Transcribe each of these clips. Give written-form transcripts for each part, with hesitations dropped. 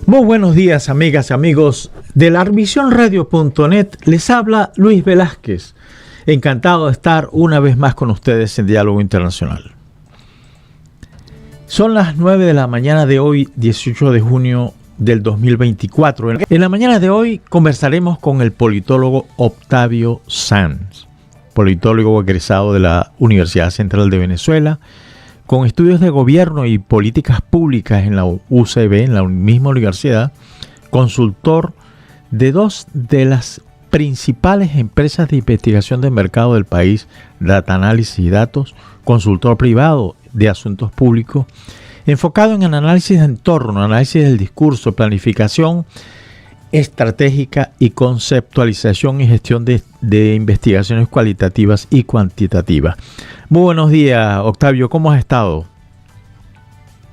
Muy buenos días, amigas y amigos de la arvisionradio.net. Les habla Luis Velázquez. Encantado de estar una vez más con ustedes en Diálogo Internacional. Son las 9 de la mañana de hoy, 18 de junio del 2024. En la mañana de hoy conversaremos con el politólogo Octavio Sanz, politólogo egresado de la Universidad Central de Venezuela, con estudios de gobierno y políticas públicas en la UCB, en la misma universidad, consultor de dos de las principales empresas de investigación de mercado del país, Data Análisis y Datos, consultor privado de asuntos públicos, enfocado en análisis de entorno, análisis del discurso, planificación estratégica y conceptualización y gestión de investigaciones cualitativas y cuantitativas. Muy buenos días, Octavio, ¿cómo has estado?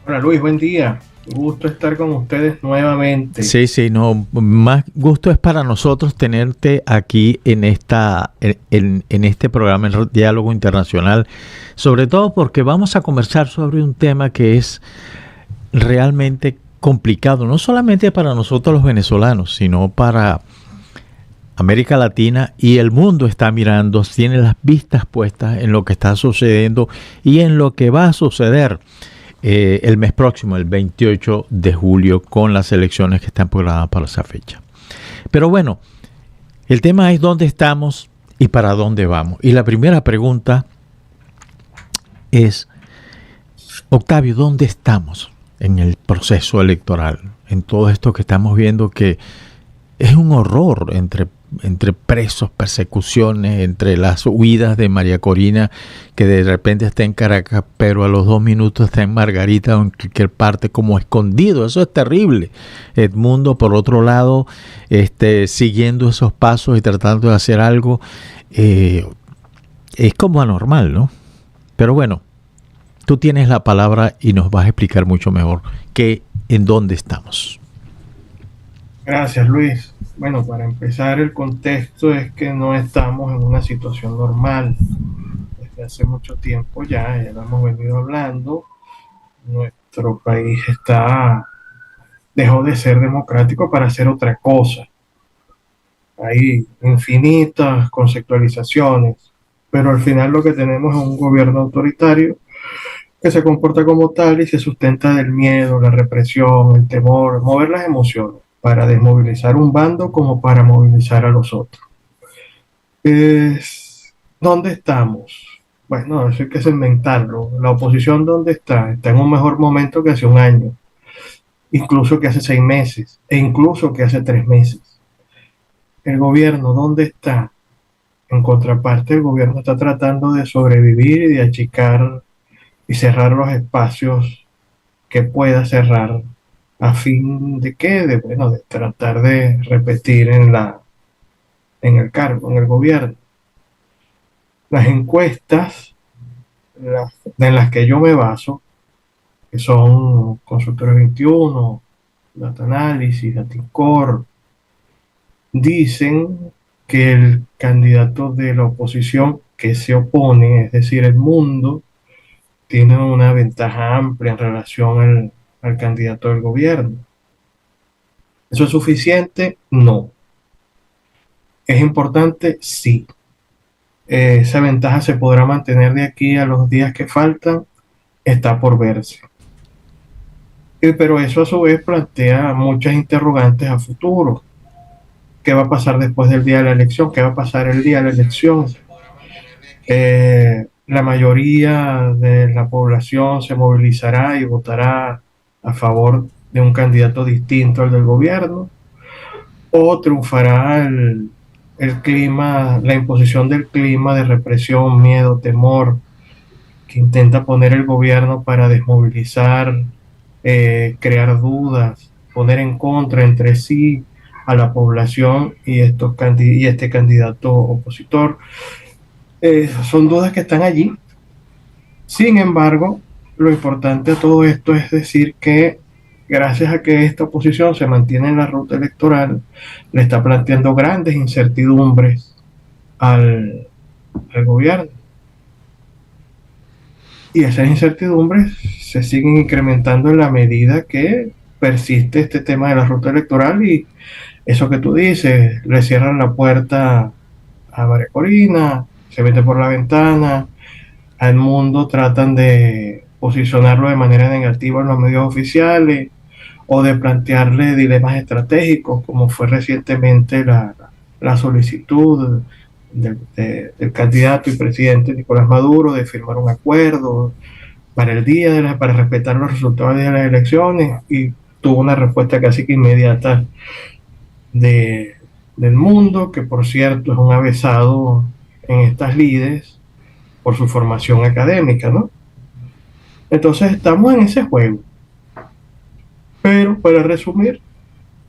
Hola Luis, buen día. Un gusto estar con ustedes nuevamente. Sí, no, más gusto es para nosotros tenerte aquí en este programa, en Diálogo Internacional, sobre todo porque vamos a conversar sobre un tema que es realmente complicado, no solamente para nosotros los venezolanos, sino para América Latina, y el mundo está mirando, tiene las vistas puestas en lo que está sucediendo y en lo que va a suceder el mes próximo, el 28 de julio, con las elecciones que están programadas para esa fecha. Pero bueno, el tema es dónde estamos y para dónde vamos. Y la primera pregunta es, Octavio, ¿dónde estamos en el proceso electoral? En todo esto que estamos viendo, que es un horror entre presos, persecuciones, entre las huidas de María Corina, que de repente está en Caracas, pero a los 2 minutos está en Margarita o en cualquier parte como escondido. Eso es terrible. Edmundo, por otro lado, siguiendo esos pasos y tratando de hacer algo, es como anormal, ¿no? Pero bueno, tú tienes la palabra y nos vas a explicar mucho mejor en dónde estamos. Gracias, Luis. Bueno, para empezar, el contexto es que no estamos en una situación normal. Desde hace mucho tiempo ya lo hemos venido hablando. Nuestro país dejó de ser democrático para hacer otra cosa. Hay infinitas conceptualizaciones, pero al final lo que tenemos es un gobierno autoritario que se comporta como tal y se sustenta del miedo, la represión, el temor, mover las emociones para desmovilizar un bando como para movilizar a los otros. ¿Dónde estamos? Bueno, eso hay que segmentarlo. La oposición, ¿dónde está? Está en un mejor momento que hace un año, incluso que hace 6 meses, e incluso que hace 3 meses. El gobierno, ¿dónde está? En contraparte, el gobierno está tratando de sobrevivir y de achicar y cerrar los espacios que pueda cerrar, a fin de qué, de tratar de repetir en el cargo, en el gobierno. Las encuestas en las que yo me baso, que son Consultores 21, Data Análisis, Datincore, dicen que el candidato de la oposición que se opone, es decir, Edmundo, tiene una ventaja amplia en relación al candidato del gobierno. ¿Eso es suficiente? No. ¿Es importante? Sí. Esa ventaja se podrá mantener de aquí a los días que faltan, está por verse. Pero eso a su vez plantea muchas interrogantes a futuro. ¿Qué va a pasar después del día de la elección? ¿Qué va a pasar el día de la elección? La mayoría de la población se movilizará y votará a favor de un candidato distinto al del gobierno, o triunfará el clima, la imposición del clima de represión, miedo, temor que intenta poner el gobierno para desmovilizar, crear dudas, poner en contra entre sí a la población y este candidato opositor. Son dudas que están allí. Sin embargo, lo importante de todo esto es decir que gracias a que esta oposición se mantiene en la ruta electoral, le está planteando grandes incertidumbres al gobierno. Y esas incertidumbres se siguen incrementando en la medida que persiste este tema de la ruta electoral y eso que tú dices, le cierran la puerta a María Corina, se mete por la ventana, al mundo tratan de posicionarlo de manera negativa en los medios oficiales o de plantearle dilemas estratégicos, como fue recientemente la solicitud del candidato y presidente Nicolás Maduro de firmar un acuerdo para el día para respetar los resultados de las elecciones, y tuvo una respuesta casi que inmediata de, del mundo, que por cierto es un avesado en estas lides por su formación académica, ¿no? Entonces estamos en ese juego. Pero para resumir,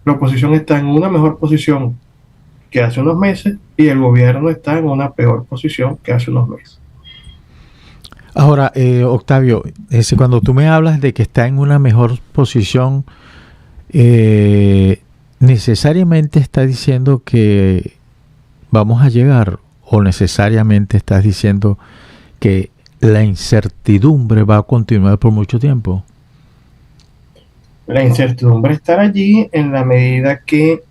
la oposición está en una mejor posición que hace unos meses y el gobierno está en una peor posición que hace unos meses. Ahora, Octavio, cuando tú me hablas de que está en una mejor posición, ¿necesariamente estás diciendo que vamos a llegar o necesariamente estás diciendo que la incertidumbre va a continuar por mucho tiempo? La incertidumbre estará allí en la medida que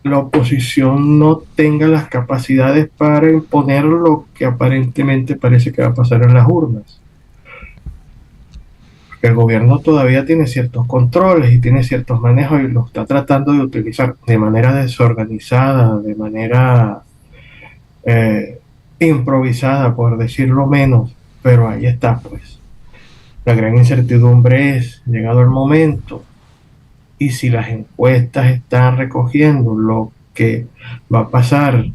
la oposición no tenga las capacidades para imponer lo que aparentemente parece que va a pasar en las urnas. El gobierno todavía tiene ciertos controles y tiene ciertos manejos y lo está tratando de utilizar de manera desorganizada, de manera improvisada, por decirlo menos, pero ahí está, pues. La gran incertidumbre es, llegado el momento, y si las encuestas están recogiendo lo que va a pasar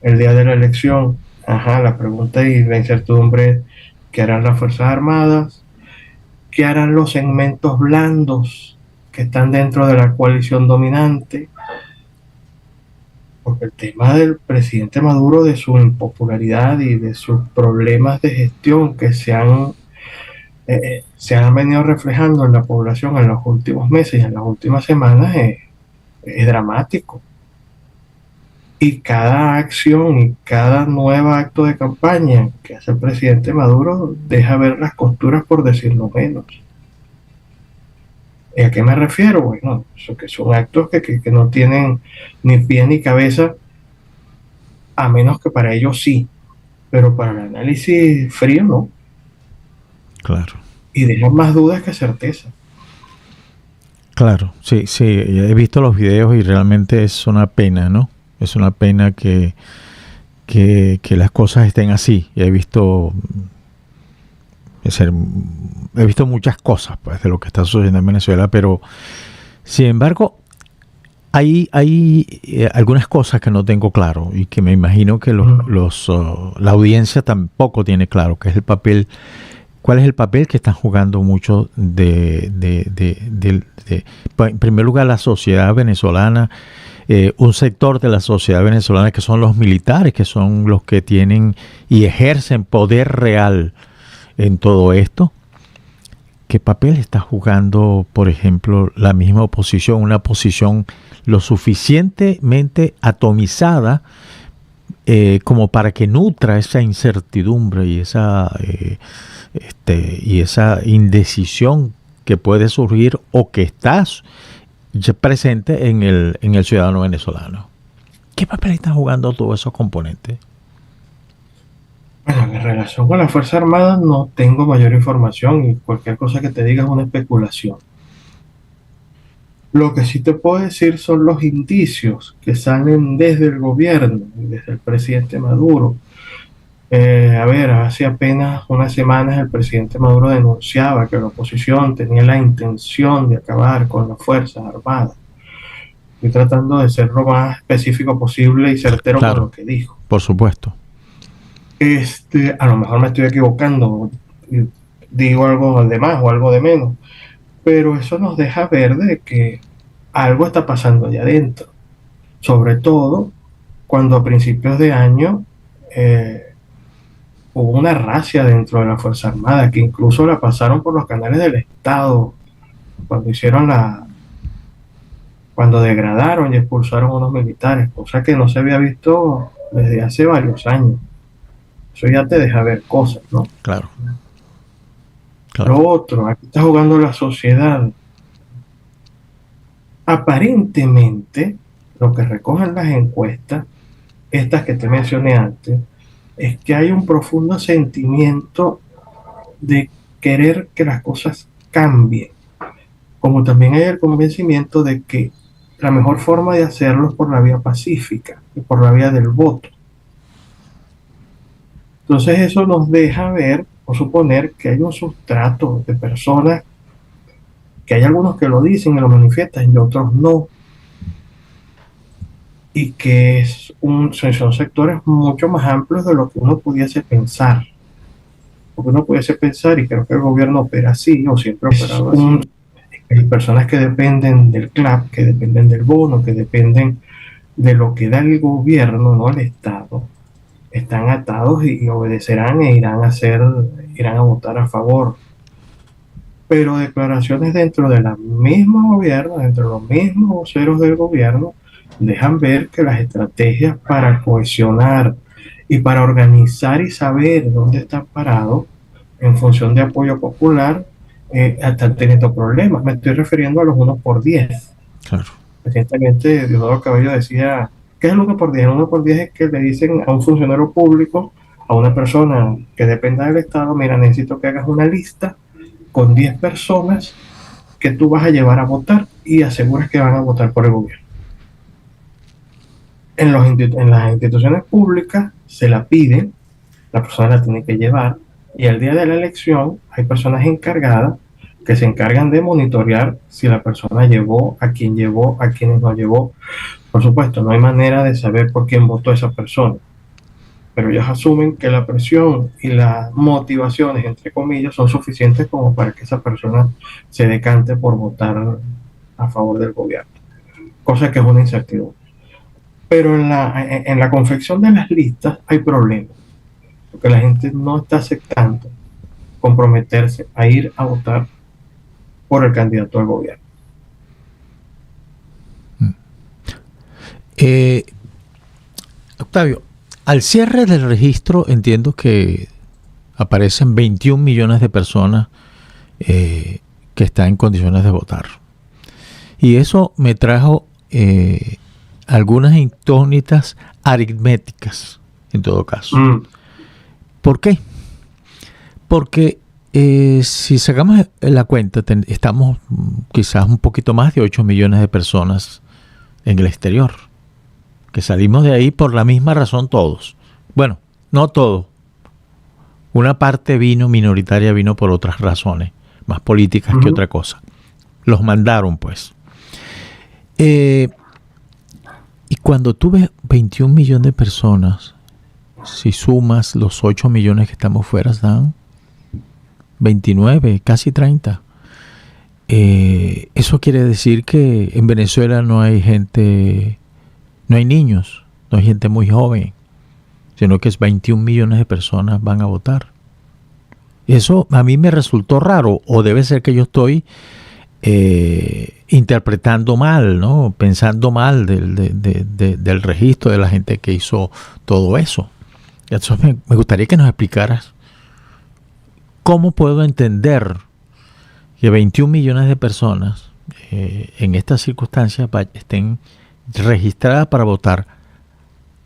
el día de la elección, la pregunta y la incertidumbre es, ¿qué harán las Fuerzas Armadas? ¿Qué harán los segmentos blandos que están dentro de la coalición dominante? Porque el tema del presidente Maduro, de su impopularidad y de sus problemas de gestión que se han venido reflejando en la población en los últimos meses y en las últimas semanas, es dramático. Y cada acción y cada nuevo acto de campaña que hace el presidente Maduro deja ver las costuras, por decirlo menos. ¿Y a qué me refiero? Bueno, eso que son actos que no tienen ni pie ni cabeza, a menos que para ellos sí, pero para el análisis frío no. Claro. Y dejan más dudas que certeza. Claro, sí, he visto los videos y realmente es una pena, ¿no? Es una pena que las cosas estén así. He visto muchas cosas, pues, de lo que está sucediendo en Venezuela, pero sin embargo hay algunas cosas que no tengo claro y que me imagino que la audiencia tampoco tiene claro, que es el papel. ¿Cuál es el papel que están jugando mucho en primer lugar, la sociedad venezolana, un sector de la sociedad venezolana que son los militares, que son los que tienen y ejercen poder real en todo esto? ¿Qué papel está jugando, por ejemplo, la misma oposición, una oposición lo suficientemente atomizada como para que nutra esa incertidumbre y esa indecisión que puede surgir o que está presente en el ciudadano venezolano? ¿Qué papel están jugando todos esos componentes? Bueno, en relación con las Fuerzas Armadas no tengo mayor información y cualquier cosa que te diga es una especulación. Lo que sí te puedo decir son los indicios que salen desde el gobierno y desde el presidente Maduro. Hace apenas unas semanas el presidente Maduro denunciaba que la oposición tenía la intención de acabar con las Fuerzas Armadas. Estoy tratando de ser lo más específico posible y certero con lo que dijo. Por supuesto. A lo mejor me estoy equivocando, digo algo de más o algo de menos, pero eso nos deja ver de que algo está pasando allá adentro, sobre todo cuando a principios de año hubo una racia dentro de la Fuerza Armada, que incluso la pasaron por los canales del Estado, cuando degradaron y expulsaron a unos militares, cosa que no se había visto desde hace varios años. Eso ya te deja ver cosas, ¿no? Claro. Claro. Lo otro, aquí está jugando la sociedad. Aparentemente, lo que recogen las encuestas, estas que te mencioné antes, es que hay un profundo sentimiento de querer que las cosas cambien, como también hay el convencimiento de que la mejor forma de hacerlo es por la vía pacífica y por la vía del voto. Entonces eso nos deja ver o suponer que hay un sustrato de personas, que hay algunos que lo dicen y lo manifiestan y otros no, y que son sectores mucho más amplios de lo que uno pudiese pensar. Porque uno pudiese pensar, y creo que el gobierno opera así, o siempre ha operado así, hay personas que dependen del CLAP, que dependen del bono, que dependen de lo que da el gobierno, no el Estado, están atados y obedecerán e irán a votar a favor. Pero declaraciones dentro de la misma gobierno, dentro de los mismos voceros del gobierno, dejan ver que las estrategias para cohesionar y para organizar y saber dónde están parados en función de apoyo popular, están teniendo problemas. Me estoy refiriendo a los 1 por 10. Claro. Recientemente Diosdado Cabello decía, ¿qué es el 1 por 10? El 1 por 10 es que le dicen a un funcionario público, a una persona que dependa del Estado, mira, necesito que hagas una lista con 10 personas que tú vas a llevar a votar y aseguras que van a votar por el gobierno. En las instituciones públicas se la piden, la persona la tiene que llevar, y el día de la elección hay personas encargadas que se encargan de monitorear si la persona llevó, a quienes no llevó. Por supuesto, no hay manera de saber por quién votó esa persona, pero ellos asumen que la presión y las motivaciones, entre comillas, son suficientes como para que esa persona se decante por votar a favor del gobierno, cosa que es una incertidumbre. Pero en la confección de las listas hay problemas, porque la gente no está aceptando comprometerse a ir a votar por el candidato al gobierno. Octavio, al cierre del registro entiendo que aparecen 21 millones de personas que están en condiciones de votar. Y eso me trajo algunas incógnitas aritméticas, en todo caso. ¿Por qué? Porque si sacamos la cuenta, estamos quizás un poquito más de 8 millones de personas en el exterior, que salimos de ahí por la misma razón todos. Bueno, no todos. Una parte minoritaria vino por otras razones, más políticas que otra cosa. Los mandaron, pues. Y cuando tú ves 21 millones de personas, si sumas los 8 millones que estamos fuera, dan 29, casi 30. Eso quiere decir que en Venezuela no hay gente, no hay niños, no hay gente muy joven, sino que es 21 millones de personas van a votar. Eso a mí me resultó raro, o debe ser que yo estoy interpretando mal, ¿no? Pensando mal del registro de la gente que hizo todo eso. Entonces me gustaría que nos explicaras cómo puedo entender que 21 millones de personas en estas circunstancias estén registradas para votar.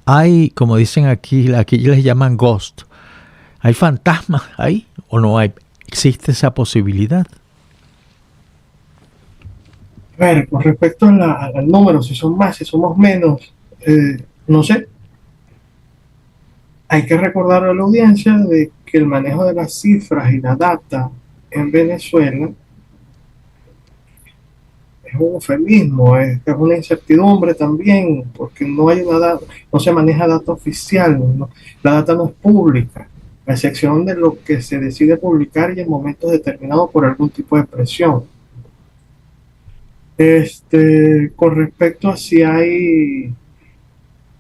Hay, como dicen aquí les llaman ghost. ¿Hay fantasmas ahí o no hay? ¿Existe esa posibilidad? A ver, con respecto al número, si son más, si somos menos, no sé. Hay que recordar a la audiencia de que el manejo de las cifras y la data en Venezuela es un eufemismo, es una incertidumbre también, porque no hay no se maneja data oficial, la data no es pública, a excepción de lo que se decide publicar y en momentos determinados por algún tipo de presión. Con respecto a si hay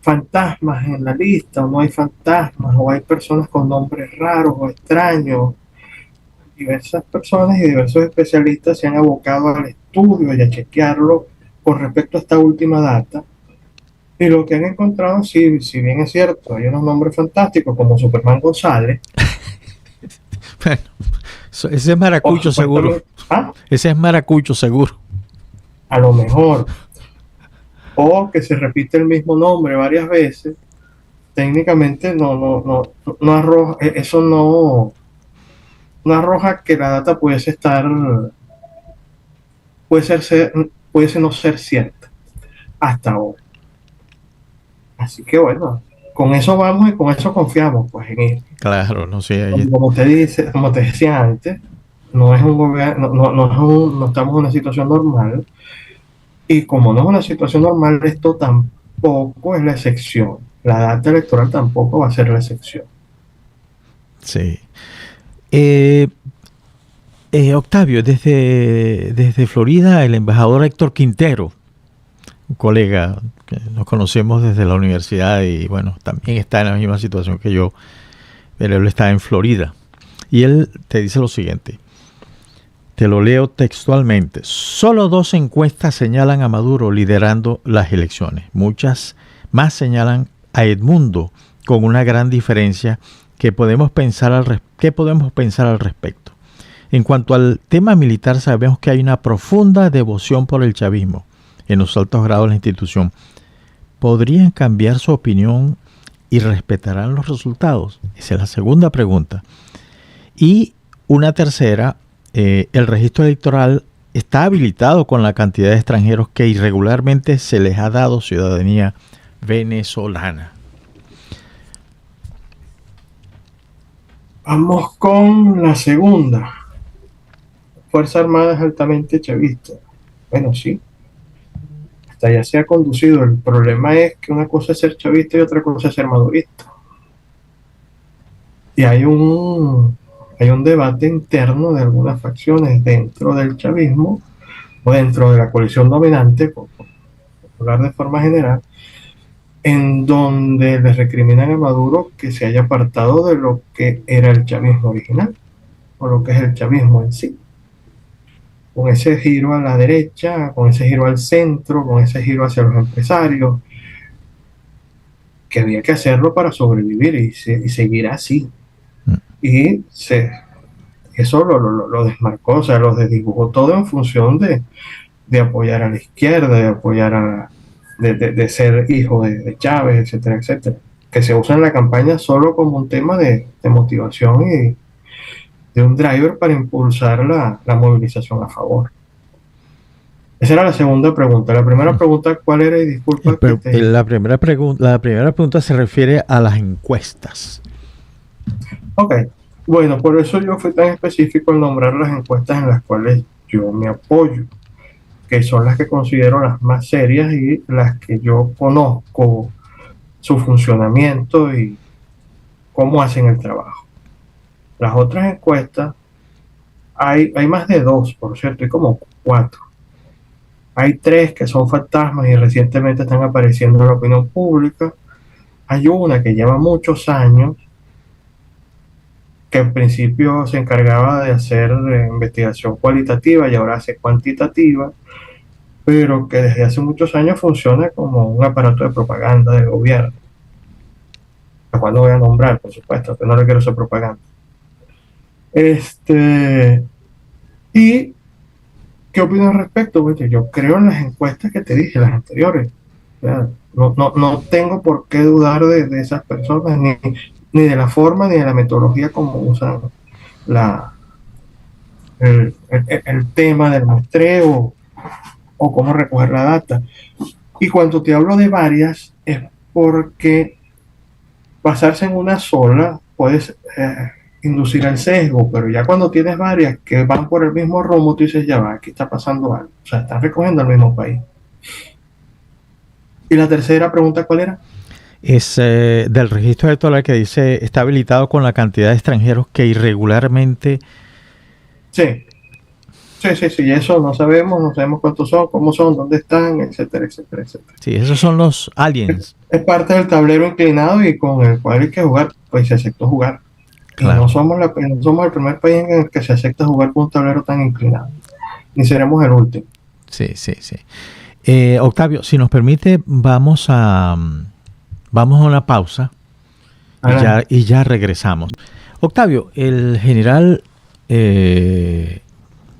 fantasmas en la lista o no hay fantasmas, o hay personas con nombres raros o extraños, diversas personas y diversos especialistas se han abocado al estudio y a chequearlo con respecto a esta última data, y lo que han encontrado, si bien es cierto, hay unos nombres fantásticos como Superman González. Bueno, Ese es maracucho seguro. Ese es maracucho seguro. A lo mejor. O que se repite el mismo nombre varias veces. Técnicamente no arroja, eso no arroja que la data puede no ser cierta hasta ahora. Así que bueno, con eso vamos y con eso confiamos, pues en él. Claro, no sé. Como te decía antes, no es un gobierno, no estamos en una situación normal. Y como no es una situación normal, esto tampoco es la excepción. La data electoral tampoco va a ser la excepción. Sí. Octavio, desde Florida, el embajador Héctor Quintero, un colega que nos conocemos desde la universidad y bueno, también está en la misma situación que yo, pero él está en Florida. Y él te dice lo siguiente, te lo leo textualmente: solo 2 encuestas señalan a Maduro liderando las elecciones. Muchas más señalan a Edmundo, con una gran diferencia que podemos pensar al respecto. En cuanto al tema militar, sabemos que hay una profunda devoción por el chavismo en los altos grados de la institución. ¿Podrían cambiar su opinión y respetarán los resultados? Esa es la segunda pregunta. Y una tercera, el registro electoral está habilitado con la cantidad de extranjeros que irregularmente se les ha dado ciudadanía venezolana. Vamos con la segunda. Fuerza Armada es altamente chavista. Bueno, sí. Hasta allá se ha conducido. El problema es que una cosa es ser chavista y otra cosa es ser madurista. Y hay un debate interno de algunas facciones dentro del chavismo o dentro de la coalición dominante, por hablar de forma general, en donde le recriminan a Maduro que se haya apartado de lo que era el chavismo original, o lo que es el chavismo en sí. Con ese giro a la derecha, con ese giro al centro, con ese giro hacia los empresarios, que había que hacerlo para sobrevivir y seguir así. Y eso lo desmarcó, o sea, lo desdibujó todo en función de apoyar a la izquierda, de apoyar de ser hijo de Chávez, etcétera, etcétera. Que se usa en la campaña solo como un tema de motivación y de un driver para impulsar la movilización a favor. Esa era la segunda pregunta. La primera pregunta, ¿cuál era? Y disculpa. La primera pregunta se refiere a las encuestas. Ok. Bueno, por eso yo fui tan específico en nombrar las encuestas en las cuales yo me apoyo, que son las que considero las más serias y las que yo conozco su funcionamiento y cómo hacen el trabajo. Las otras encuestas, hay más de 2, por cierto, hay como 4. Hay 3 que son fantasmas y recientemente están apareciendo en la opinión pública. Hay una que lleva muchos años, que en principio se encargaba de hacer investigación cualitativa y ahora hace cuantitativa, pero que desde hace muchos años funciona como un aparato de propaganda del gobierno. A cual no voy a nombrar, por supuesto, que no le quiero hacer propaganda. ¿Y qué opino al respecto? Bueno, yo creo en las encuestas que te dije, las anteriores. O sea, no tengo por qué dudar de esas personas, ni de la forma, ni de la metodología como usan el tema del muestreo o cómo recoger la data. Y cuando te hablo de varias, es porque basarse en una sola puedes inducir el sesgo, pero ya cuando tienes varias que van por el mismo rumbo, tú dices, ya va, aquí está pasando algo. O sea, están recogiendo al mismo país. ¿Y la tercera pregunta cuál era? Es del registro electoral que dice, está habilitado con la cantidad de extranjeros que irregularmente... Sí, eso no sabemos cuántos son, cómo son, dónde están, etcétera, etcétera, etcétera. Sí, esos son los aliens. Es parte del tablero inclinado y con el cual hay que jugar, pues se aceptó jugar. Claro. Y no somos el primer país en el que se acepta jugar con un tablero tan inclinado, ni seremos el último. Sí. Octavio, si nos permite, vamos a una pausa y ya regresamos. Octavio, el general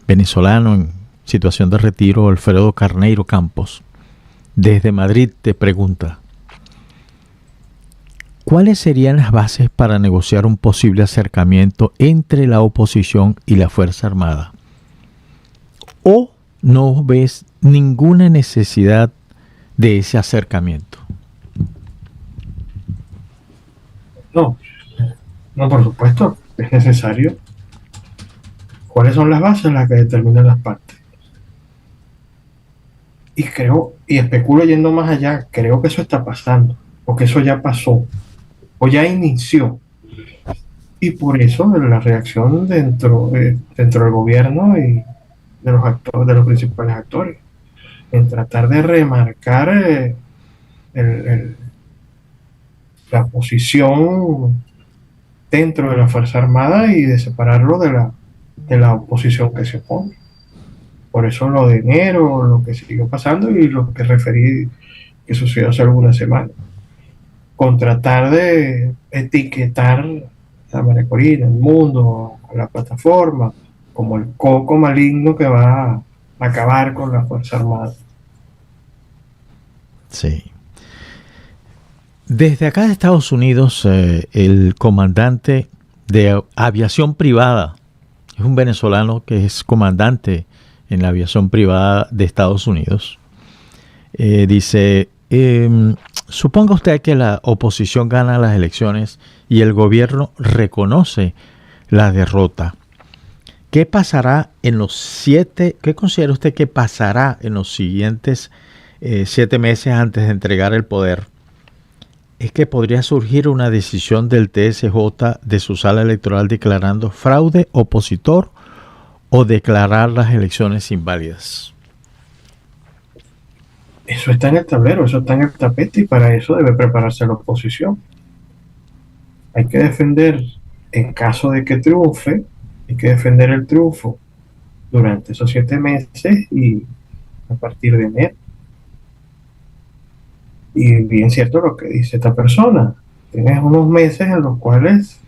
venezolano en situación de retiro, Alfredo Carneiro Campos, desde Madrid, te pregunta: ¿cuáles serían las bases para negociar un posible acercamiento entre la oposición y la Fuerza Armada? ¿O no ves ninguna necesidad de ese acercamiento? No, no, por supuesto, es necesario. ¿Cuáles son las bases las que determinan las partes? Y creo, y especulo yendo más allá, creo que eso está pasando, o que eso ya pasó, o ya inició. Y por eso la reacción dentro del gobierno y de los actores, de los principales actores, en tratar de remarcar el, el, la posición dentro de la Fuerza Armada y de separarlo de la oposición que se opone. Por eso lo de enero, lo que siguió pasando y lo que referí que sucedió hace algunas semanas. Con tratar de etiquetar a María Corina, el mundo, a la plataforma, como el coco maligno que va a acabar con la Fuerza Armada. Sí. Desde acá de Estados Unidos, el comandante de aviación privada, es un venezolano que es comandante en la aviación privada de Estados Unidos, dice, suponga usted que la oposición gana las elecciones y el gobierno reconoce la derrota. ¿Qué pasará en qué considera usted que pasará en los siguientes 7 meses antes de entregar el poder? Es que podría surgir una decisión del TSJ de su sala electoral declarando fraude opositor o declarar las elecciones inválidas. Eso está en el tablero, eso está en el tapete y para eso debe prepararse la oposición. Hay que defender, en caso de que triunfe, hay que defender el triunfo durante esos 7 meses y a partir de enero. Y bien cierto lo que dice esta persona, tienes unos meses en los cuales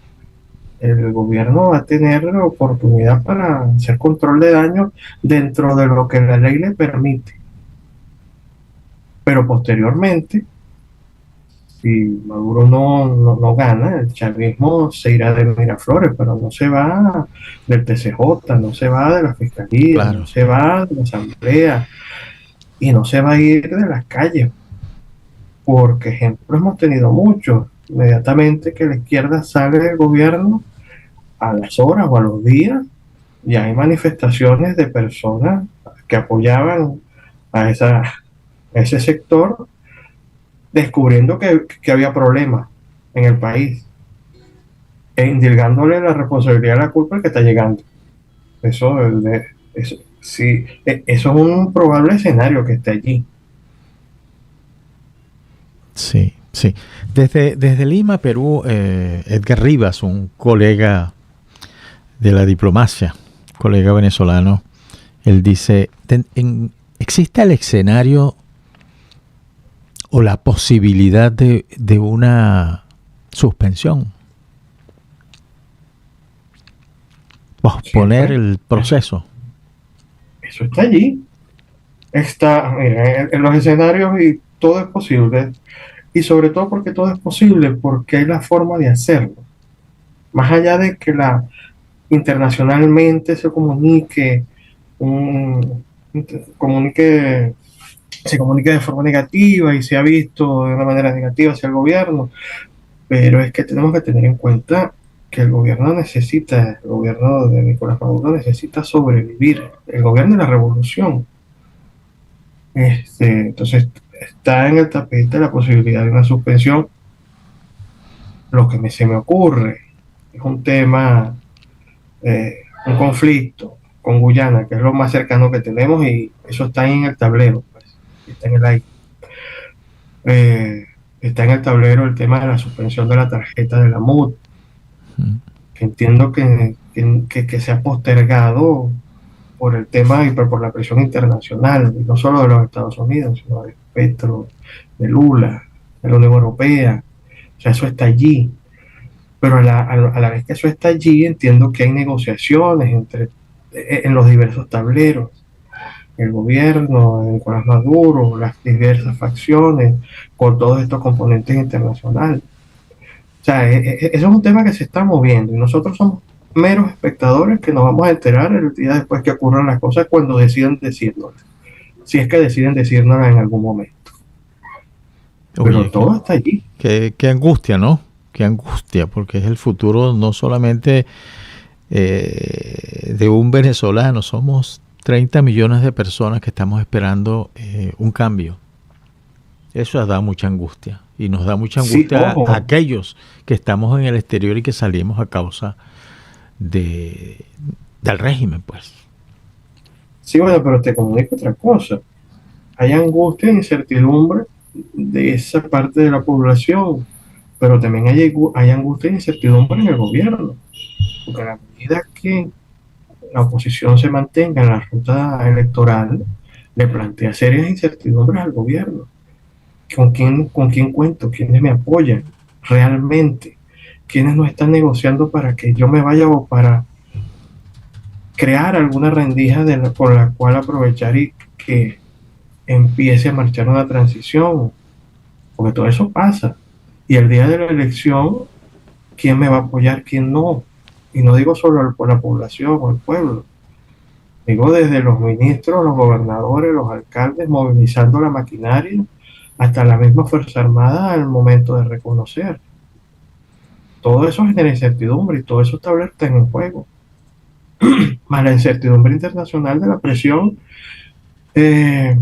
el gobierno va a tener la oportunidad para hacer control de daño dentro de lo que la ley le permite. Pero posteriormente, si Maduro no gana, el chavismo se irá de Miraflores, pero no se va del TCJ, no se va de la Fiscalía, Claro. No se va de la Asamblea y no se va a ir de las calles. Porque ejemplos hemos tenido muchos. Inmediatamente que la izquierda sale del gobierno, a las horas o a los días, ya hay manifestaciones de personas que apoyaban a ese sector, descubriendo que había problemas en el país e indilgándole la responsabilidad a la culpa al que está llegando. Eso, sí, eso es un probable escenario que esté allí. Sí, sí. Desde Lima, Perú, Edgar Rivas, un colega de la diplomacia, colega venezolano, él dice, ¿existe el escenario o la posibilidad de una suspensión? Posponer el proceso. Eso está allí. Mira, en los escenarios y todo es posible. Y sobre todo porque todo es posible, porque hay la forma de hacerlo. Más allá de que internacionalmente se comunique, se comunique de forma negativa y se ha visto de una manera negativa hacia el gobierno, pero es que tenemos que tener en cuenta que el gobierno de Nicolás Maduro necesita sobrevivir, el gobierno de la revolución. Entonces, está en el tapete la posibilidad de una suspensión. Lo que se me ocurre es un tema, un conflicto con Guyana, que es lo más cercano que tenemos, y eso está en el tablero, pues, está en el aire. Está en el tablero el tema de la suspensión de la tarjeta de la MUD, que entiendo que se ha postergado por el tema y por la presión internacional, y no solo de los Estados Unidos, sino de Petro, de Lula, de la Unión Europea. O sea, eso está allí. pero a la vez que eso está allí, entiendo que hay negociaciones en los diversos tableros, el gobierno de Nicolás Maduro, las diversas facciones, con todos estos componentes internacionales. O sea, eso es un tema que se está moviendo y nosotros somos meros espectadores que nos vamos a enterar el día después que ocurran las cosas cuando deciden decirnos, si es que deciden decirnos en algún momento. Pero Oye, todo está allí. qué angustia, ¿no? Qué angustia, porque es el futuro no solamente de un venezolano, somos 30 millones de personas que estamos esperando un cambio. Eso da mucha angustia y nos da mucha Sí, angustia ojo. a aquellos que estamos en el exterior y que salimos a causa del régimen, pues. Sí, bueno, pero te comunico otra cosa. Hay angustia e incertidumbre de esa parte de la población, pero también hay angustia e incertidumbre en el gobierno, porque a la medida que la oposición se mantenga en la ruta electoral, le plantea serias incertidumbres al gobierno. Con quién cuento? ¿Quiénes me apoyan realmente? ¿Quiénes no están negociando para que yo me vaya o para crear alguna rendija por la cual aprovechar y que empiece a marchar una transición? Porque todo eso pasa. Y el día de la elección, ¿quién me va a apoyar? ¿Quién no? Y no digo solo por la población o el pueblo. Digo desde los ministros, los gobernadores, los alcaldes, movilizando la maquinaria, hasta la misma Fuerza Armada al momento de reconocer. Todo eso genera incertidumbre y todo eso está alerta en el juego. Más la incertidumbre internacional de la presión eh,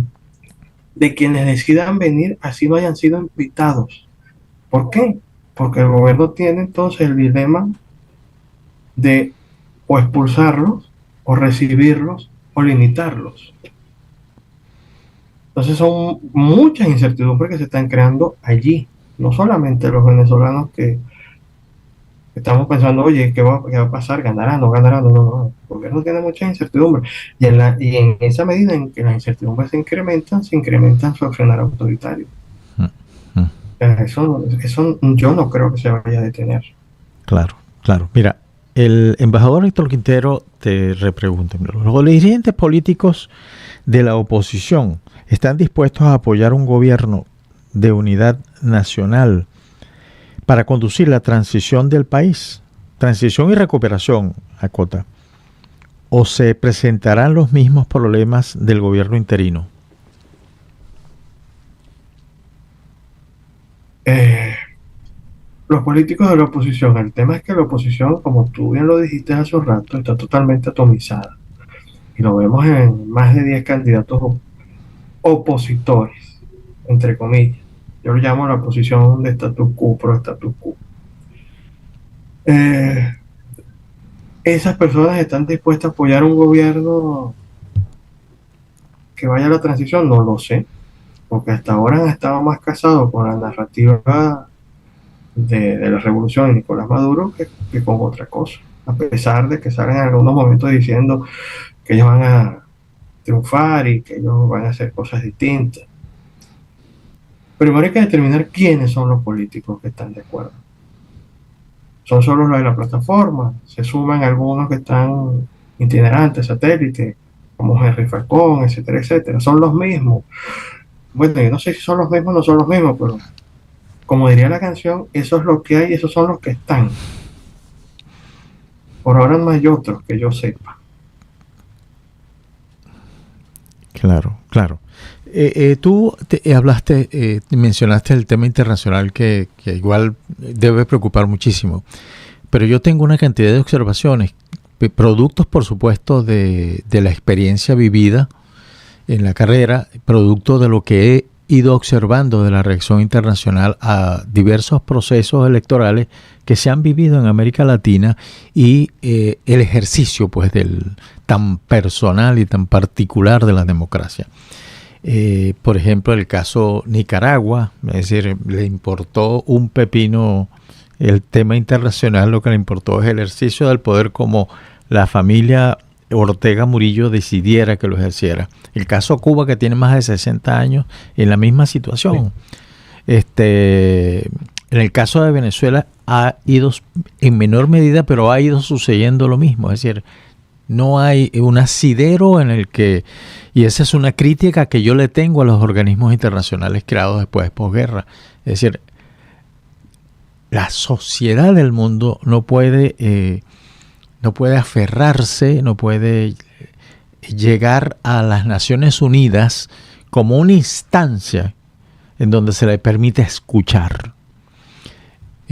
de quienes decidan venir así no hayan sido invitados. ¿Por qué? Porque el gobierno tiene entonces el dilema de o expulsarlos, o recibirlos, o limitarlos. Entonces son muchas incertidumbres que se están creando allí. No solamente los venezolanos que estamos pensando, oye, qué va a pasar? ¿Ganará? ¿No ganará? No, no, no. El gobierno tiene muchas incertidumbres. Y en esa medida en que las incertidumbres se incrementan su accionar autoritario. Eso yo no creo que se vaya a detener. Claro, claro. Mira, el embajador Héctor Quintero te repregunta, ¿los dirigentes políticos de la oposición están dispuestos a apoyar un gobierno de unidad nacional para conducir la transición del país? Transición y recuperación, acota. ¿O se presentarán los mismos problemas del gobierno interino? Los políticos de la oposición, el tema es que la oposición, como tú bien lo dijiste hace un rato, está totalmente atomizada. Y lo vemos en más de 10 candidatos opositores, entre comillas. Yo lo llamo la oposición de status quo, pro status quo. Esas personas están dispuestas a apoyar un gobierno que vaya a la transición, no lo sé, porque hasta ahora han estado más casados con la narrativa de la revolución de Nicolás Maduro que con otra cosa, a pesar de que salen en algunos momentos diciendo que ellos van a triunfar y que ellos van a hacer cosas distintas. Primero hay que determinar quiénes son los políticos que están de acuerdo. Son solo los de la plataforma, se suman algunos que están itinerantes, satélites, como Henry Falcón, etcétera, etcétera. Son los mismos. Bueno, yo no sé si son los mismos o no son los mismos, pero como diría la canción, eso es lo que hay, esos son los que están. Por ahora no hay otros que yo sepa. Claro, claro. Tú mencionaste el tema internacional que igual debe preocupar muchísimo, pero yo tengo una cantidad de observaciones, productos por supuesto de la experiencia vivida en la carrera, producto de lo que he ido observando de la reacción internacional a diversos procesos electorales que se han vivido en América Latina y el ejercicio pues del tan personal y tan particular de la democracia. Por ejemplo, el caso Nicaragua, es decir, le importó un pepino el tema internacional, lo que le importó es el ejercicio del poder como la familia Ortega Murillo decidiera que lo ejerciera. El caso Cuba, que tiene más de 60 años en la misma situación. Sí. en el caso de Venezuela ha ido en menor medida, pero ha ido sucediendo lo mismo. Es decir, no hay un asidero en el que, y esa es una crítica que yo le tengo a los organismos internacionales creados después de posguerra. Es decir, la sociedad del mundo no puede aferrarse, no puede llegar a las Naciones Unidas como una instancia en donde se le permite escuchar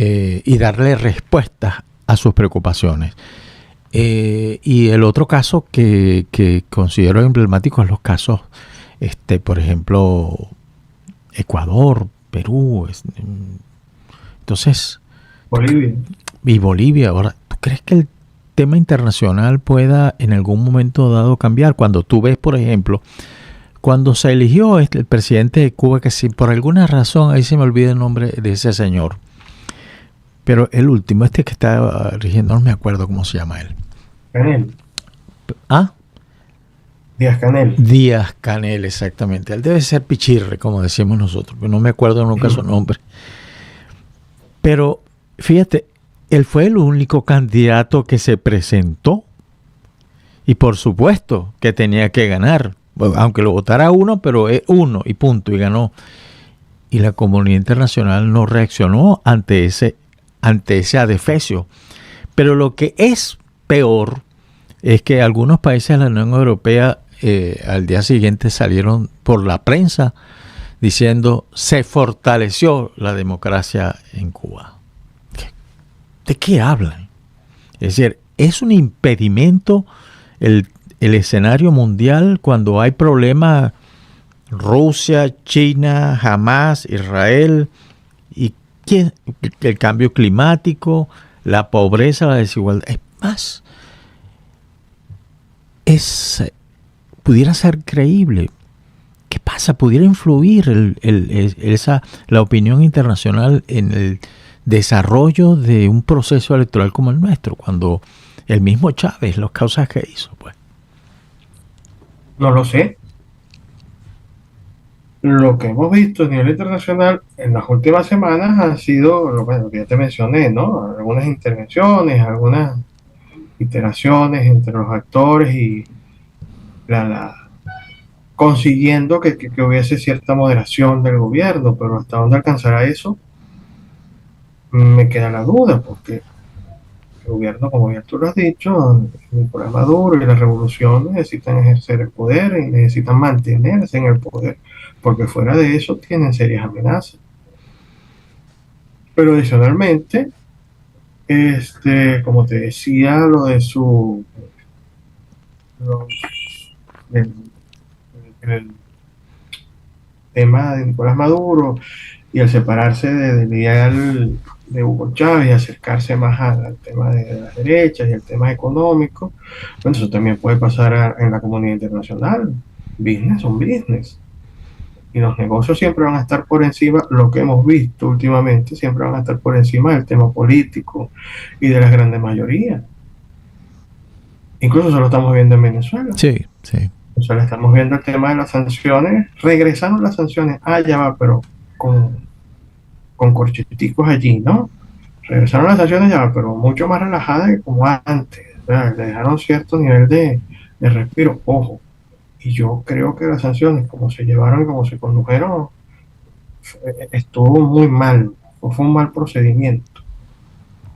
y darle respuestas a sus preocupaciones. Y el otro caso que considero emblemático es los casos, por ejemplo, Ecuador, Perú, entonces, Bolivia. Y Bolivia. Ahora, ¿tú crees que el tema internacional pueda en algún momento dado cambiar? Cuando tú ves, por ejemplo, cuando se eligió el presidente de Cuba, que si por alguna razón, ahí se me olvida el nombre de ese señor, pero el último, que está rigiendo, no me acuerdo cómo se llama él. Canel. ¿Ah? Díaz-Canel. Díaz-Canel, exactamente. Él debe ser Pichirre, como decimos nosotros, pero no me acuerdo nunca su nombre. Pero, fíjate, él fue el único candidato que se presentó y por supuesto que tenía que ganar, aunque lo votara uno, pero es uno y punto, y ganó. Y la comunidad internacional no reaccionó ante ese adefesio. Pero lo que es peor es que algunos países de la Unión Europea al día siguiente salieron por la prensa diciendo se fortaleció la democracia en Cuba. ¿De qué hablan? Es decir, es un impedimento el escenario mundial cuando hay problemas Rusia, China, Hamas, Israel y el cambio climático, la pobreza, la desigualdad. Es más, pudiera ser creíble. ¿Qué pasa? ¿Pudiera influir la opinión internacional en el desarrollo de un proceso electoral como el nuestro, cuando el mismo Chávez, las causas que hizo? Pues no lo sé. Lo que hemos visto a nivel internacional en las últimas semanas han sido, bueno, que ya te mencioné, ¿no? Algunas intervenciones, algunas iteraciones entre los actores y consiguiendo que hubiese cierta moderación del gobierno, pero hasta dónde alcanzará eso, me queda la duda, porque el gobierno, como ya tú lo has dicho, Nicolás Maduro y la revolución necesitan ejercer el poder y necesitan mantenerse en el poder, porque fuera de eso tienen serias amenazas. Pero adicionalmente, como te decía, lo de el tema de Nicolás Maduro y al separarse del ideal de Hugo Chávez y acercarse más al tema de las derechas y al tema económico, bueno, eso también puede pasar en la comunidad internacional. Business son business. Y los negocios siempre van a estar por encima, lo que hemos visto últimamente, siempre van a estar por encima del tema político y de las grandes mayorías. Incluso eso lo estamos viendo en Venezuela. Sí, sí. O sea, le estamos viendo el tema de las sanciones, regresaron las sanciones, ya va, pero con corcheticos allí, ¿no? Regresaron las sanciones, ya va, pero mucho más relajadas que como antes, ¿verdad? Le dejaron cierto nivel de respiro, ojo. Y yo creo que las sanciones, como se llevaron y como se condujeron, estuvo muy mal, fue un mal procedimiento.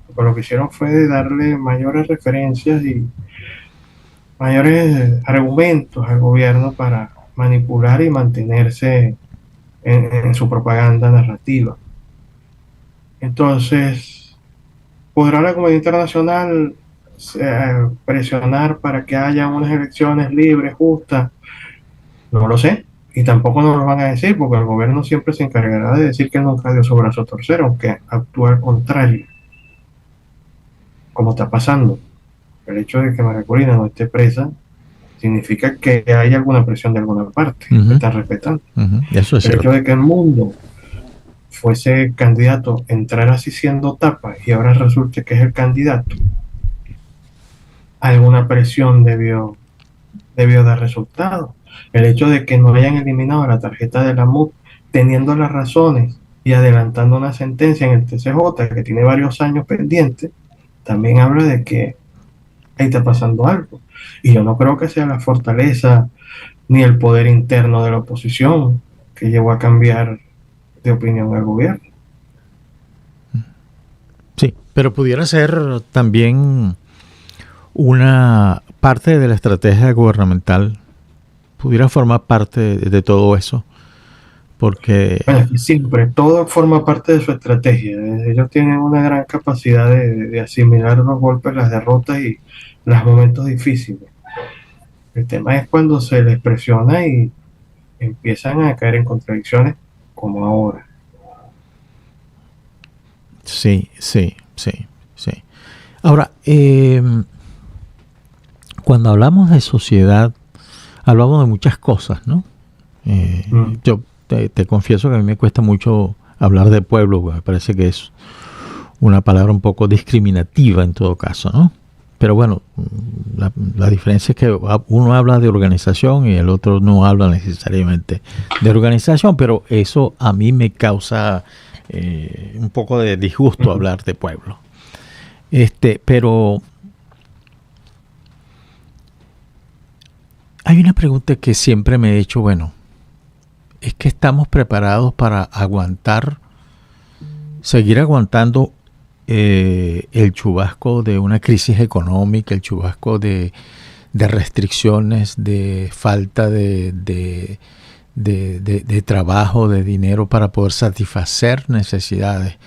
Porque lo que hicieron fue darle mayores referencias y mayores argumentos al gobierno para manipular y mantenerse en su propaganda narrativa. Entonces, ¿podrá la comunidad internacional presionar para que haya unas elecciones libres, justas? No lo sé, y tampoco nos lo van a decir, porque el gobierno siempre se encargará de decir que nunca dio su brazo a torcer, aunque actúa al contrario, como está pasando. El hecho de que María Corina no esté presa significa que hay alguna presión de alguna parte, que están respetando. Eso es el cierto. hecho de que el mundo fuese candidato, entrar así siendo tapa y ahora resulte que es el candidato, alguna presión debió dar resultado. El hecho de que no hayan eliminado la tarjeta de la MUD teniendo las razones y adelantando una sentencia en el TCJ que tiene varios años pendientes, también habla de que ahí está pasando algo. Y yo no creo que sea la fortaleza ni el poder interno de la oposición que llevó a cambiar de opinión al gobierno. Sí, pero pudiera ser también una parte de la estrategia gubernamental, pudiera formar parte de todo eso, porque... Bueno, es que siempre, todo forma parte de su estrategia. Ellos tienen una gran capacidad de asimilar los golpes, las derrotas y los momentos difíciles. El tema es cuando se les presiona y empiezan a caer en contradicciones como ahora. Sí, sí, sí, sí. Ahora, cuando hablamos de sociedad, hablamos de muchas cosas, ¿no? Yo te confieso que a mí me cuesta mucho hablar de pueblo, me parece que es una palabra un poco discriminativa en todo caso, ¿no? Pero bueno, la diferencia es que uno habla de organización y el otro no habla necesariamente de organización, pero eso a mí me causa un poco de disgusto hablar de pueblo. Pero hay una pregunta que siempre me he hecho, bueno, ¿es que estamos preparados para aguantar, seguir aguantando el chubasco de una crisis económica, el chubasco de restricciones, de falta de trabajo, de dinero para poder satisfacer necesidades?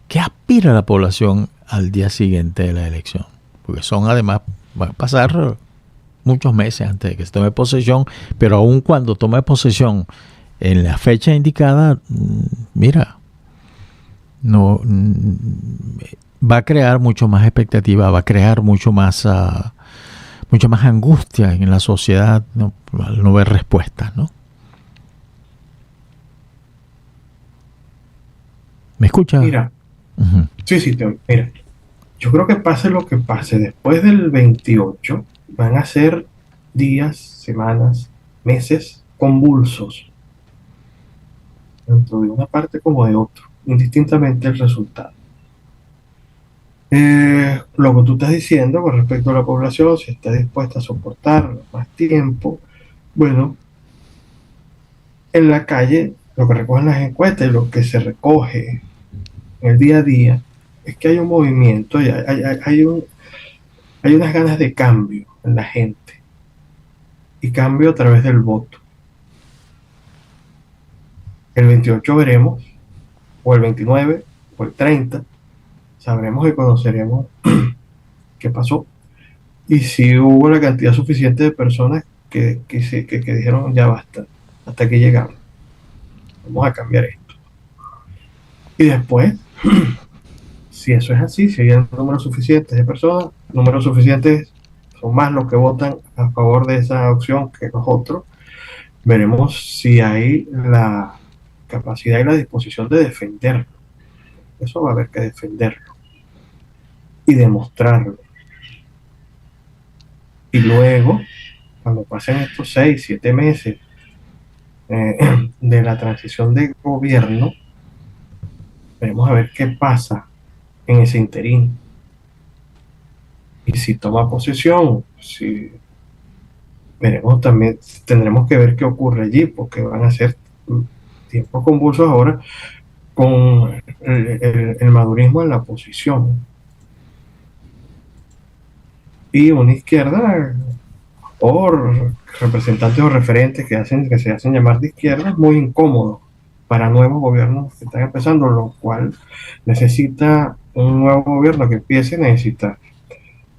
¿Qué aspira la población al día siguiente de la elección? Porque son además, van a pasar muchos meses antes de que se tome posesión, pero aun cuando tome posesión en la fecha indicada, mira, no va a crear mucho más expectativa, va a crear mucho más angustia en la sociedad, ¿no? Al no ver respuestas, ¿no? ¿Me escuchas? Mira, sí, mira, yo creo que pase lo que pase, después del 28 van a ser días, semanas, meses convulsos, tanto de una parte como de otra, indistintamente el resultado. Lo que tú estás diciendo con respecto a la población, si está dispuesta a soportar más tiempo, bueno, en la calle, lo que recogen las encuestas y lo que se recoge en el día a día, es que hay un movimiento, hay unas ganas de cambio en la gente, y cambio a través del voto. El 28 veremos, o el 29, o el 30, sabremos y conoceremos qué pasó, y si hubo la cantidad suficiente de personas que dijeron ya basta, hasta aquí llegamos, vamos a cambiar esto. Y después, si eso es así, si hay un número suficiente de personas, números suficientes son más los que votan a favor de esa opción que los otros, veremos si hay la capacidad y la disposición de defenderlo. Eso va a haber que defenderlo y demostrarlo. Y luego, cuando pasen estos 6, 7 meses de la transición de gobierno, veremos a ver qué pasa en ese interín. Y si toma posesión, si veremos también, tendremos que ver qué ocurre allí, porque van a ser tiempos convulsos ahora con el madurismo en la oposición. Y una izquierda o representantes o referentes que se hacen llamar de izquierda es muy incómodo para nuevos gobiernos que están empezando, lo cual necesita un nuevo gobierno que empiece, necesita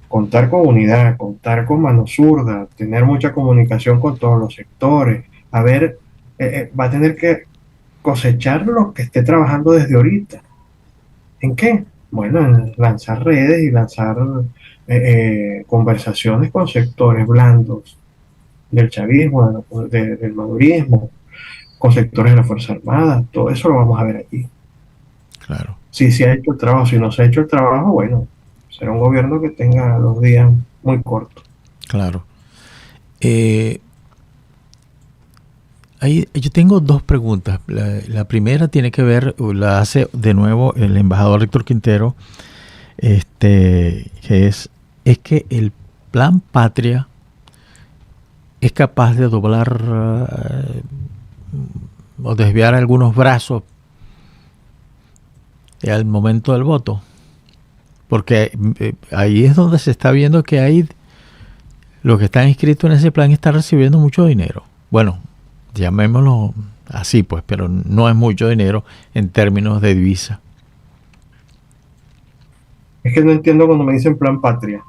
contar con unidad, contar con mano zurda, tener mucha comunicación con todos los sectores, a ver, va a tener que cosechar lo que esté trabajando desde ahorita. ¿En qué? Bueno, en lanzar redes y lanzar conversaciones con sectores blandos del chavismo, del madurismo, con sectores de la Fuerza Armada, todo eso lo vamos a ver allí. Claro. Si se ha hecho el trabajo, si no se ha hecho el trabajo, bueno, será un gobierno que tenga los días muy cortos. Claro. yo tengo dos preguntas. La primera tiene que ver, la hace de nuevo el embajador Héctor Quintero, que es que el Plan Patria es capaz de doblar o desviar algunos brazos al momento del voto. Porque ahí es donde se está viendo que hay los que están inscritos en ese plan están recibiendo mucho dinero. Bueno, llamémoslo así pues, pero no es mucho dinero en términos de divisa. Es que no entiendo cuando me dicen plan patria.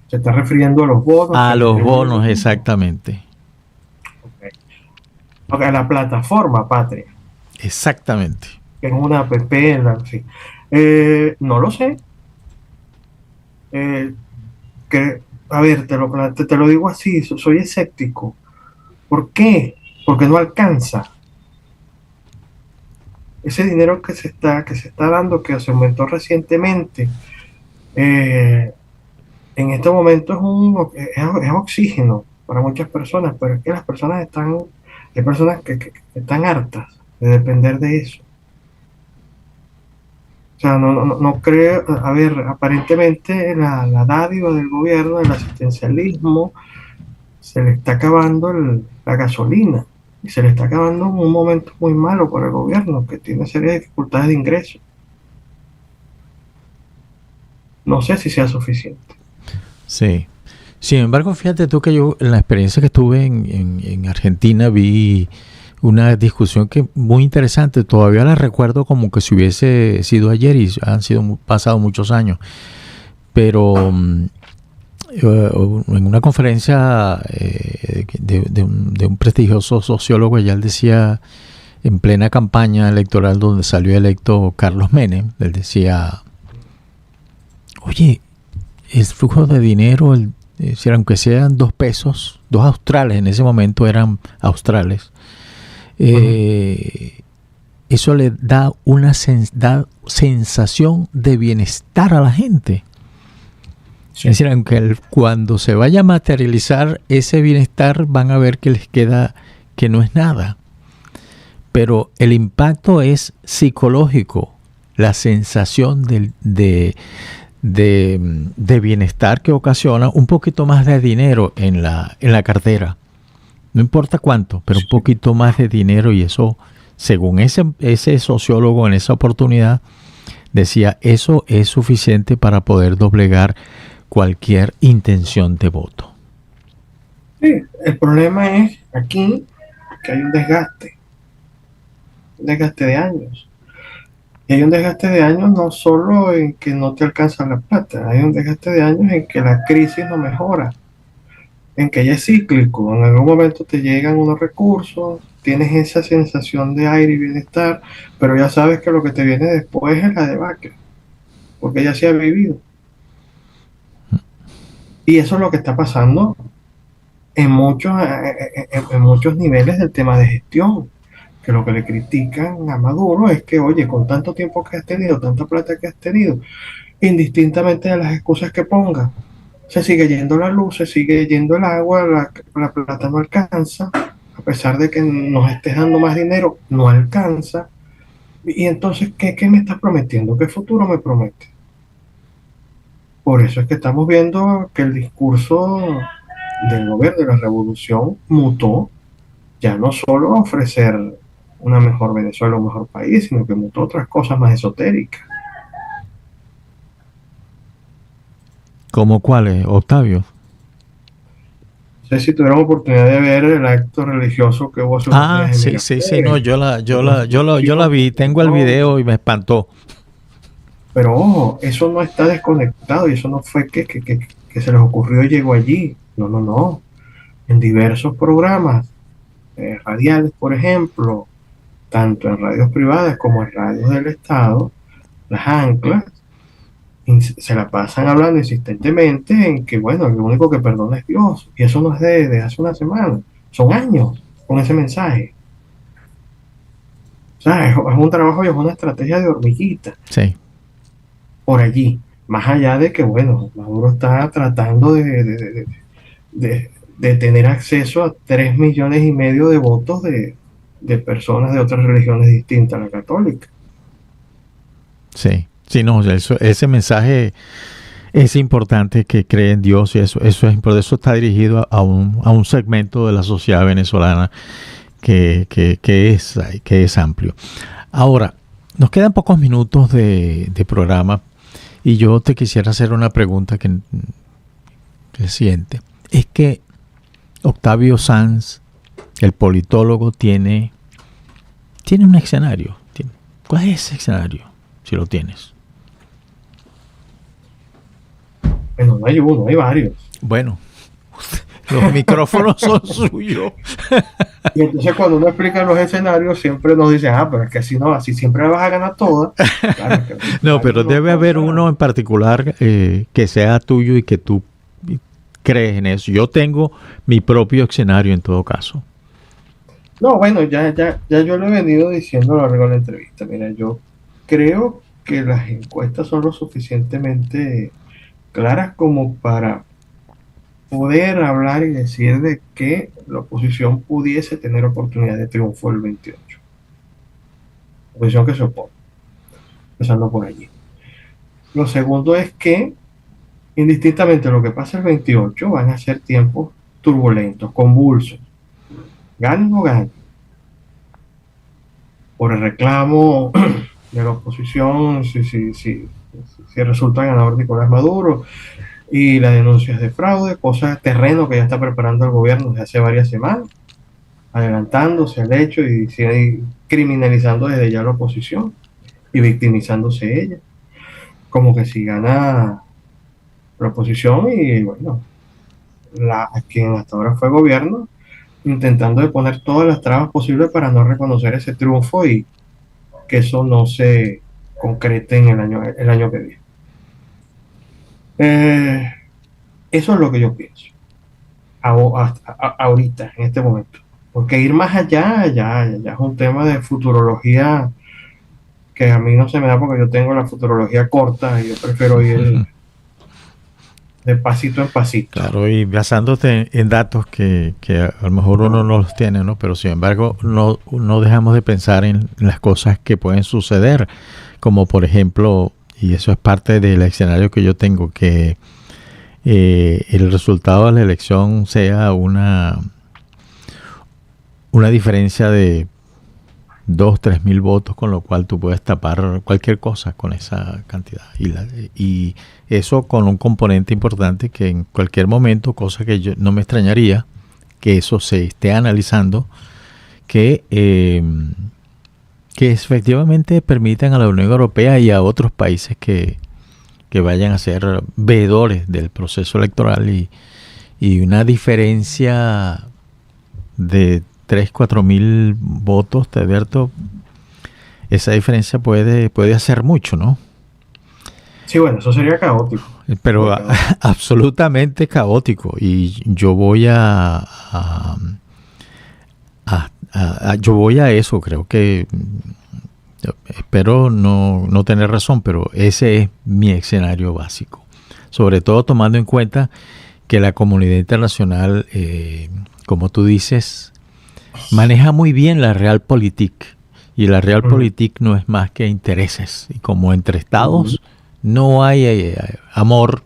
¿Se está refiriendo a los bonos? A los bonos, exactamente. Okay. A la plataforma patria. Exactamente. Que es una app, sí. No lo sé. A ver, te lo digo así, soy escéptico. ¿Por qué? Porque no alcanza. Ese dinero que se está dando, que se aumentó recientemente, en este momento es oxígeno para muchas personas, pero es que hay personas que están hartas de depender de eso. O sea, no creo, a ver, aparentemente la dádiva del gobierno, el asistencialismo, se le está acabando la gasolina y se le está acabando en un momento muy malo para el gobierno, que tiene serias dificultades de ingreso. No sé si sea suficiente. Sí. Sin embargo, fíjate tú que yo en la experiencia que tuve en Argentina vi una discusión que muy interesante. Todavía la recuerdo como que si hubiese sido ayer y pasado muchos años. Pero en una conferencia de un prestigioso sociólogo, ya él decía, en plena campaña electoral donde salió electo Carlos Menem, él decía, oye, el flujo de dinero, aunque sean 2 pesos, 2 australes, en ese momento eran australes, eso le da una sensación de bienestar a la gente. Sí. Es decir, aunque cuando se vaya a materializar ese bienestar van a ver que les queda que no es nada. Pero el impacto es psicológico, la sensación de bienestar que ocasiona un poquito más de dinero en la cartera. No importa cuánto, pero un poquito más de dinero, y eso, según ese sociólogo en esa oportunidad, decía, eso es suficiente para poder doblegar cualquier intención de voto. Sí, el problema es aquí que hay un desgaste de años. Y hay un desgaste de años no solo en que no te alcanza la plata, hay un desgaste de años en que la crisis no mejora, en que ya es cíclico, en algún momento te llegan unos recursos, tienes esa sensación de aire y bienestar, pero ya sabes que lo que te viene después es la debacle, porque ya se ha vivido. Y eso es lo que está pasando en muchos niveles del tema de gestión, que lo que le critican a Maduro es que, oye, con tanto tiempo que has tenido, tanta plata que has tenido, indistintamente de las excusas que ponga, se sigue yendo la luz, se sigue yendo el agua, la plata no alcanza, a pesar de que nos estés dando más dinero, no alcanza. Y entonces, ¿qué me estás prometiendo? ¿Qué futuro me promete? Por eso es que estamos viendo que el discurso del gobierno de la revolución mutó ya no solo a ofrecer una mejor Venezuela, un mejor país, sino que mutó otras cosas más esotéricas. ¿Cómo cuáles, Octavio? No sé si tuvieron oportunidad de ver el acto religioso que hubo hace unos días. Sí, no, yo la vi, tengo el video y me espantó. Pero ojo, eso no está desconectado y eso no fue que se les ocurrió y llegó allí. No. En diversos programas radiales, por ejemplo, tanto en radios privadas como en radios del Estado, las anclas se la pasan hablando insistentemente en que, bueno, lo único que perdona es Dios. Y eso no es de hace una semana, son años con ese mensaje. O sea, es un trabajo y es una estrategia de hormiguita. Sí. Por allí, más allá de que, bueno, Maduro está tratando de de tener acceso a 3,5 millones de votos de personas de otras religiones distintas a la católica. Sí, sí, no, ese mensaje es importante, que cree en Dios, y por eso está dirigido a un segmento de la sociedad venezolana que es amplio. Ahora, nos quedan pocos minutos de programa y yo te quisiera hacer una pregunta que es siguiente. Es que Octavio Sanz, el politólogo, tiene un escenario. ¿Cuál es ese escenario? Si lo tienes. Bueno, no hay uno, hay varios. Bueno, los micrófonos son suyos. Y entonces cuando uno explica los escenarios, siempre nos dicen, pero es que así no, así siempre vas a ganar todas. Claro, no, pero debe haber uno en particular que sea tuyo y que tú crees en eso. Yo tengo mi propio escenario en todo caso. No, bueno, ya yo lo he venido diciendo a lo largo de la entrevista. Mira, yo creo que las encuestas son lo suficientemente claras como para poder hablar y decir de que la oposición pudiese tener oportunidad de triunfo el 28. Oposición que se opone, empezando por allí. Lo segundo es que, indistintamente de lo que pase el 28, van a ser tiempos turbulentos, convulsos. Ganen o no ganen. Por el reclamo de la oposición, si resulta ganador Nicolás Maduro, y las denuncias de fraude, cosas de terreno que ya está preparando el gobierno desde hace varias semanas, adelantándose al hecho y criminalizando desde ya la oposición y victimizándose ella. Como que si gana la oposición y bueno, quien hasta ahora fue gobierno, intentando de poner todas las trabas posibles para no reconocer ese triunfo y que eso no se concrete en el año que viene. Eso es lo que yo pienso ahorita, en este momento. Porque ir más allá, ya es un tema de futurología que a mí no se me da porque yo tengo la futurología corta y yo prefiero ir de pasito en pasito. Claro, y basándote en datos que a lo mejor uno no los tiene, ¿no? Pero sin embargo no dejamos de pensar en las cosas que pueden suceder, como por ejemplo, y eso es parte del escenario que yo tengo, que el resultado de la elección sea una diferencia de 2-3 mil votos, con lo cual tú puedes tapar cualquier cosa con esa cantidad. Y eso con un componente importante que en cualquier momento, cosa que yo no me extrañaría, que eso se esté analizando, que efectivamente permitan a la Unión Europea y a otros países que vayan a ser veedores del proceso electoral y una diferencia de 3-4 mil votos, te advierto, esa diferencia puede hacer mucho, ¿no? Sí, bueno, eso sería caótico. Pero absolutamente caótico. Y yo voy yo voy a eso. Creo que espero no tener razón, pero ese es mi escenario básico. Sobre todo tomando en cuenta que la comunidad internacional, como tú dices, maneja muy bien la Realpolitik. Y la Realpolitik no es más que intereses. Y como entre estados no hay amor,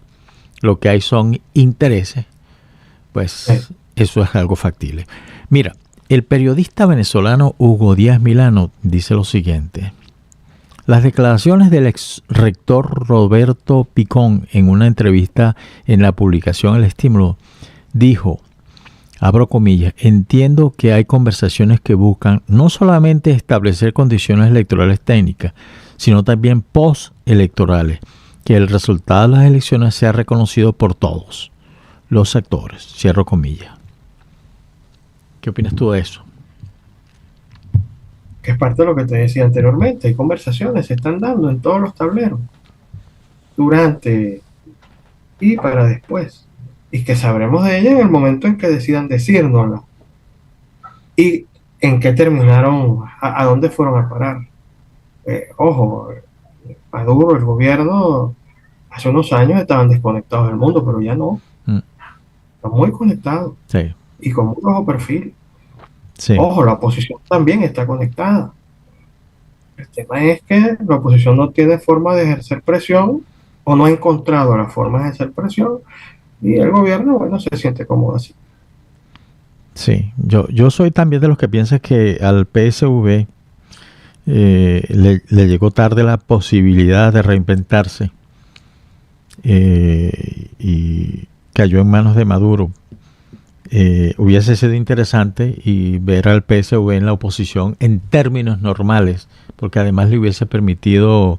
lo que hay son intereses, pues eso es algo factible. Mira, el periodista venezolano Hugo Díaz Milano dice lo siguiente: las declaraciones del ex rector Roberto Picón en una entrevista en la publicación El Estímulo, dijo, abro comillas, entiendo que hay conversaciones que buscan no solamente establecer condiciones electorales técnicas, sino también postelectorales, que el resultado de las elecciones sea reconocido por todos los sectores, cierro comillas. ¿Qué opinas tú de eso? Que es parte de lo que te decía anteriormente. Hay conversaciones, se están dando en todos los tableros, durante y para después. Y que sabremos de ellas en el momento en que decidan decírnoslas. Y en qué terminaron, a dónde fueron a parar. Ojo, Maduro, el gobierno, hace unos años estaban desconectados del mundo, pero ya no. están muy conectados Sí, y con muy bajo perfil. sí, Ojo, la oposición también está conectada. El tema es que la oposición no tiene forma de ejercer presión o no ha encontrado la forma de ejercer presión y el gobierno, bueno, se siente cómodo así. sí. Yo soy también de los que piensan que al PSV le llegó tarde la posibilidad de reinventarse y cayó en manos de Maduro. Hubiese sido interesante y ver al PSV en la oposición en términos normales, porque además le hubiese permitido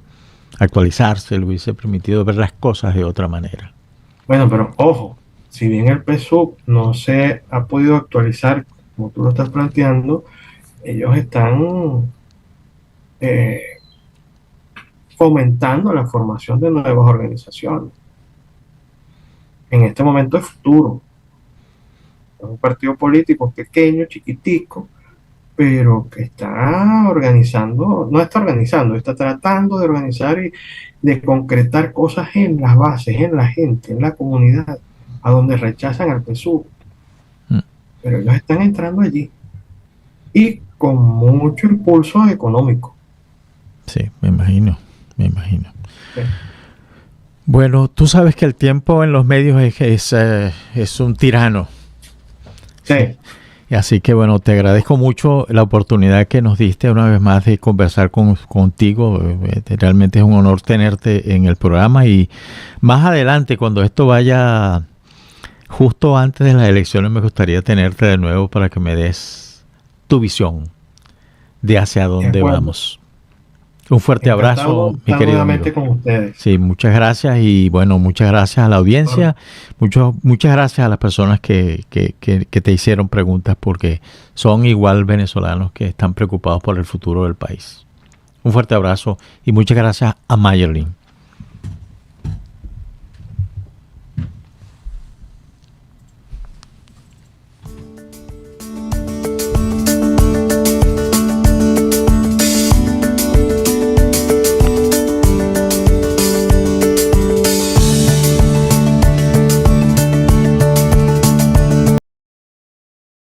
actualizarse, le hubiese permitido ver las cosas de otra manera. Bueno, pero ojo, si bien el PSUV no se ha podido actualizar como tú lo estás planteando, ellos están eh, fomentando la formación de nuevas organizaciones. En este momento es futuro. Es un partido político pequeño, chiquitico, pero que está organizando, no está organizando, está tratando de organizar y de concretar cosas en las bases, en la gente, en la comunidad, a donde rechazan al PSUV. Mm. Pero ellos están entrando allí y con mucho impulso económico. Sí, me imagino, me imagino. Sí, Bueno, tú sabes que el tiempo en los medios es un tirano. Sí. sí, Y así que bueno, te agradezco mucho la oportunidad que nos diste una vez más de conversar contigo. Realmente es un honor tenerte en el programa y más adelante, cuando esto vaya justo antes de las elecciones, me gustaría tenerte de nuevo para que me des tu visión de hacia de dónde acuerdo. vamos. Un fuerte Encantado abrazo, de mi estar querido amigo. nuevamente con ustedes. Sí, muchas gracias y bueno, muchas gracias a la audiencia, muchas gracias a las personas que te hicieron preguntas porque son igual venezolanos que están preocupados por el futuro del país. Un fuerte abrazo y muchas gracias a Mayerlin.